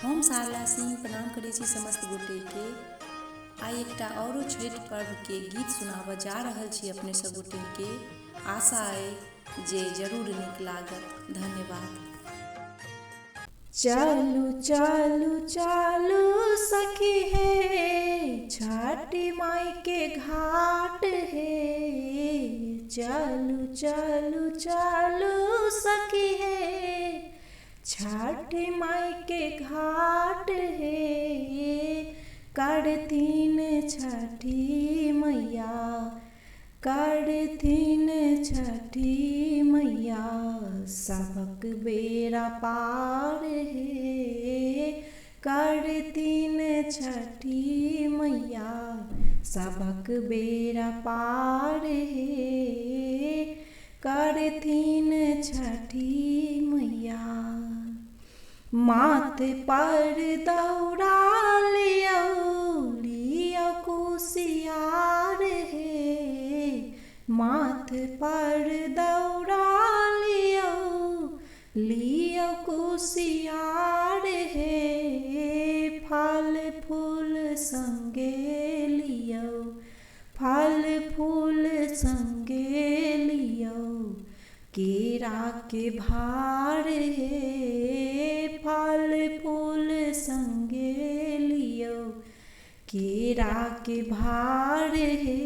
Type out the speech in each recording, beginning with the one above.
हम सारला सिंह प्रणाम करै छी समस्त गोटे के। आई एकटा औरो छठि पर्व के गीत सुनाबऽ जा रहल छी अपने सब गोटे के। आशा है जे जरूर नीक लागत। धन्यवाद। चालू चालू चालू सखी हे छठी माई के घाट हे। चालू चालू चालू सखी हे छठी माई के घाट हे। करथिन छठी मैया करथिन छठी मैया सबक बेड़ा पार हे। करथिन छठी मैया सबक बेड़ा पार हे। करथिन छठी मैया माथे पर दौड़ा लियो कुसियार हे। माथे पर दौड़ा लियो कुसियार हे। फल फूल संगे लियो फल फूल संगे लियो केरा के भार हे। फल फूल संगे लियो केरा के भार हे।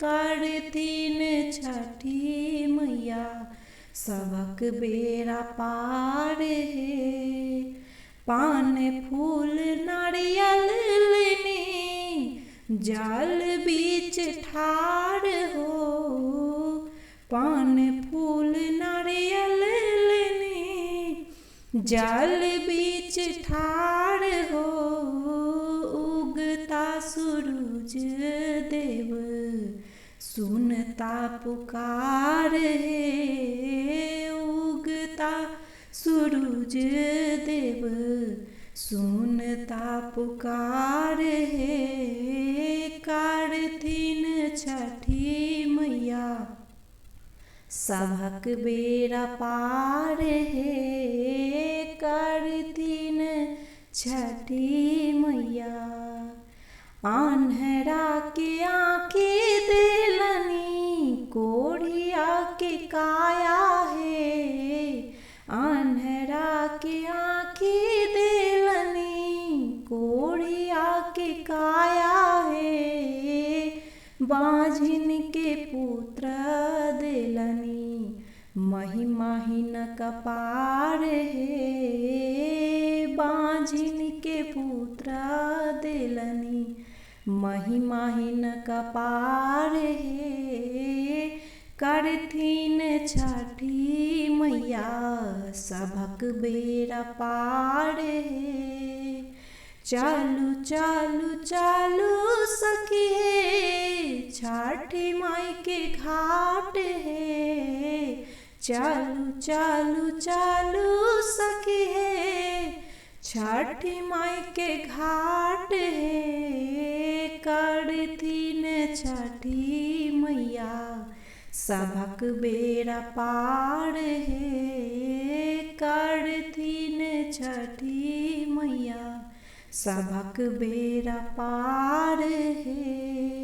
करथिन छठी मैया सबक बेड़ा पार हे। पान फूल नारियल लेनी जल बीच ठाड़ हो। पान फूल नारियल लेनी जल बीच ठाड़ हो। उगता सूरज देव सुनता पुकार हे। उगता सूरज देव सुनता पुकार हे। करथिन छठी मैया सबक बेड़ा पार हे। करथिन छठी मैया आन्हरा के आँखी देलनी कोढ़िया के काया हे। आन्हरा के आँखी देलनी कोढ़िया के काया हे। बाझिन के पुत्र देलनी महिमाहीन कपार हे। बाझिन के पुत्र देलनी महिमाहीन कपार हे। करथिन छठी मैया सबक बेड़ा पार हे। चालू चालू चालू सखी हे छठी माई के घाट हे। चालू चालू चालू सखी हे छठी माई के घाट हे। करथिन छठी मैया सबक बेड़ा पार हे। करथिन छठी मैया सबक बेड़ा पार हे।